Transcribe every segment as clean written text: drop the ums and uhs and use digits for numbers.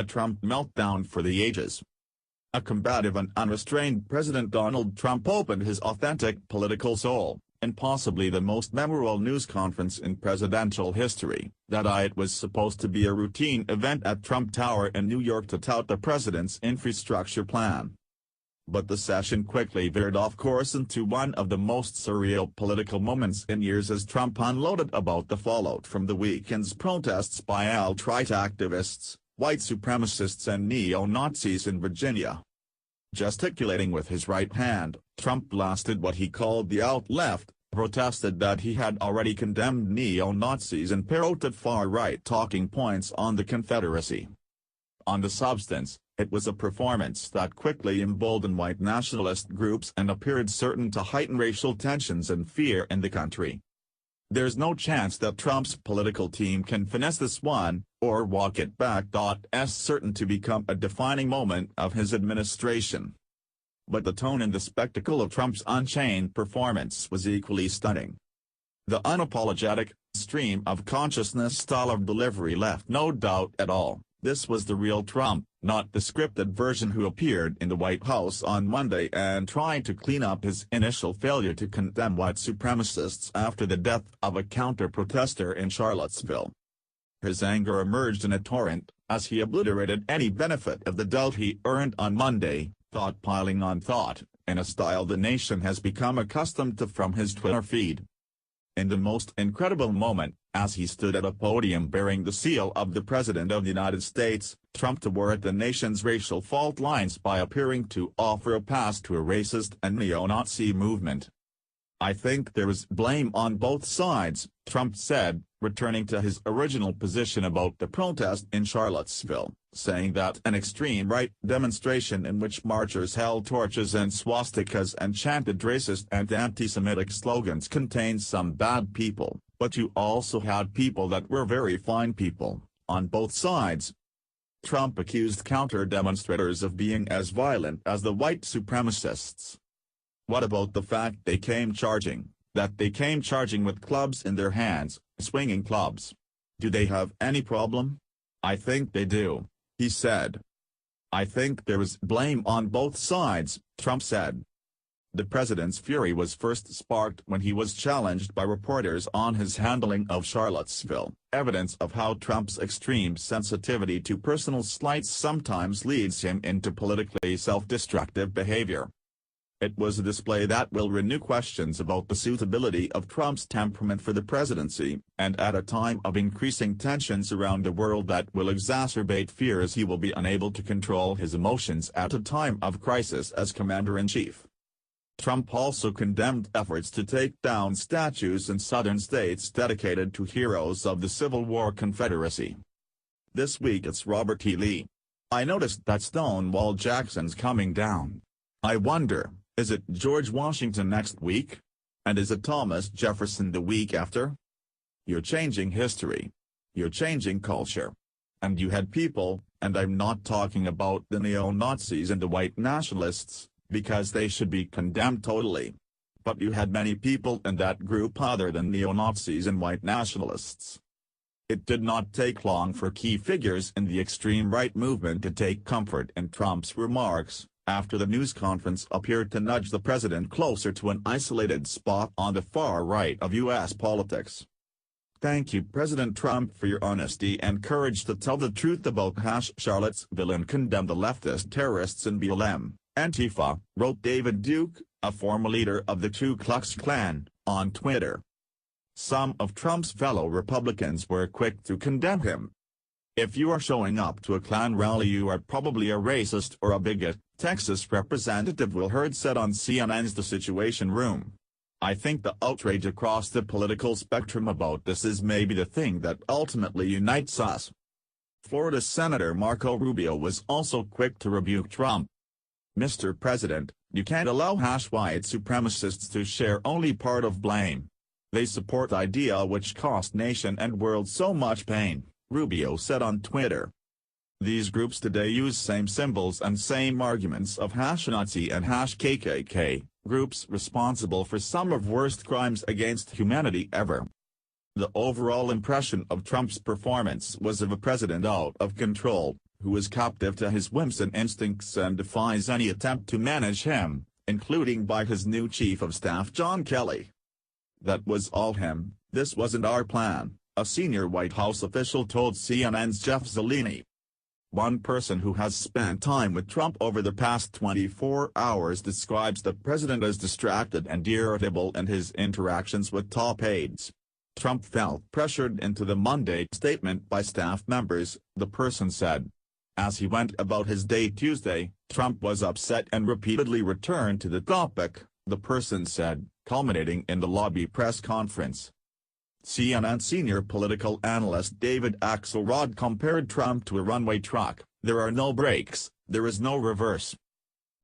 A Trump meltdown for the ages. A combative and unrestrained President Donald Trump opened his authentic political soul, in possibly the most memorable news conference in presidential history. It was supposed to be a routine event at Trump Tower in New York to tout the president's infrastructure plan. But the session quickly veered off course into one of the most surreal political moments in years as Trump unloaded about the fallout from the weekend's protests by alt-right activists, white supremacists and neo-Nazis in Virginia. Gesticulating with his right hand, Trump blasted what he called the alt-left, protested that he had already condemned neo-Nazis and parroted far-right talking points on the Confederacy. On the substance, it was a performance that quickly emboldened white nationalist groups and appeared certain to heighten racial tensions and fear in the country. There's no chance that Trump's political team can finesse this one, or walk it back. As certain to become a defining moment of his administration. But the tone and the spectacle of Trump's unchained performance was equally stunning. The unapologetic, stream of consciousness style of delivery left no doubt at all. This was the real Trump, not the scripted version who appeared in the White House on Monday and tried to clean up his initial failure to condemn white supremacists after the death of a counter-protester in Charlottesville. His anger emerged in a torrent, as he obliterated any benefit of the doubt he earned on Monday, thought piling on thought, in a style the nation has become accustomed to from his Twitter feed. In the most incredible moment, as he stood at a podium bearing the seal of the President of the United States, Trump tore at the nation's racial fault lines by appearing to offer a pass to a racist and neo-Nazi movement. "I think there is blame on both sides," Trump said, returning to his original position about the protest in Charlottesville, saying that an extreme right demonstration in which marchers held torches and swastikas and chanted racist and anti-Semitic slogans contained some bad people, but you also had people that were very fine people, on both sides. Trump accused counter-demonstrators of being as violent as the white supremacists. What about the fact they came charging, with clubs in their hands, swinging clubs? Do they have any problem? I think they do, he said. "I think there is blame on both sides," Trump said. The president's fury was first sparked when he was challenged by reporters on his handling of Charlottesville, evidence of how Trump's extreme sensitivity to personal slights sometimes leads him into politically self-destructive behavior. It was a display that will renew questions about the suitability of Trump's temperament for the presidency, and at a time of increasing tensions around the world that will exacerbate fears he will be unable to control his emotions at a time of crisis as commander-in-chief. Trump also condemned efforts to take down statues in southern states dedicated to heroes of the Civil War Confederacy. "This week it's Robert E. Lee. I noticed that Stonewall Jackson's coming down. I wonder, is it George Washington next week? And is it Thomas Jefferson the week after?" You're changing history. You're changing culture. And you had people, and I'm not talking about the neo-Nazis and the white nationalists, because they should be condemned totally. But you had many people in that group other than neo-Nazis and white nationalists. It did not take long for key figures in the extreme right movement to take comfort in Trump's remarks, after the news conference appeared to nudge the president closer to an isolated spot on the far right of U.S. politics. "Thank you, President Trump, for your honesty and courage to tell the truth about Charlottesville and condemn the leftist terrorists in BLM, Antifa," wrote David Duke, a former leader of the Ku Klux Klan, on Twitter. Some of Trump's fellow Republicans were quick to condemn him. "If you are showing up to a Klan rally, you are probably a racist or a bigot," Texas Representative Will Hurd said on CNN's The Situation Room. "I think the outrage across the political spectrum about this is maybe the thing that ultimately unites us." Florida Senator Marco Rubio was also quick to rebuke Trump. "Mr. President, you can't allow white supremacists to share only part of blame. They support idea which cost nation and world so much pain," Rubio said on Twitter. "These groups today use same symbols and same arguments of Nazi and KKK, groups responsible for some of worst crimes against humanity ever." The overall impression of Trump's performance was of a president out of control, who is captive to his whims and instincts and defies any attempt to manage him, including by his new chief of staff John Kelly. "That was all him, this wasn't our plan," a senior White House official told CNN's Jeff Zeleny. One person who has spent time with Trump over the past 24 hours describes the president as distracted and irritable in his interactions with top aides. Trump felt pressured into the Monday statement by staff members, the person said. As he went about his day Tuesday, Trump was upset and repeatedly returned to the topic, the person said, culminating in the lobby press conference. CNN senior political analyst David Axelrod compared Trump to a runway truck. "There are no brakes, there is no reverse."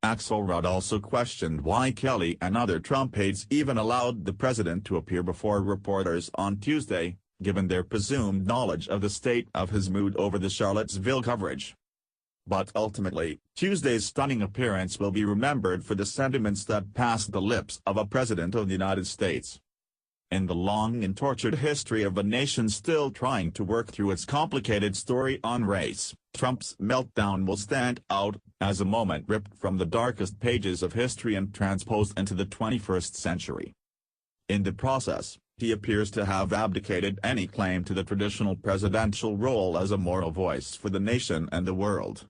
Axelrod also questioned why Kelly and other Trump aides even allowed the president to appear before reporters on Tuesday, given their presumed knowledge of the state of his mood over the Charlottesville coverage. But ultimately, Tuesday's stunning appearance will be remembered for the sentiments that passed the lips of a president of the United States. In the long and tortured history of a nation still trying to work through its complicated story on race, Trump's meltdown will stand out as a moment ripped from the darkest pages of history and transposed into the 21st century. In the process, he appears to have abdicated any claim to the traditional presidential role as a moral voice for the nation and the world.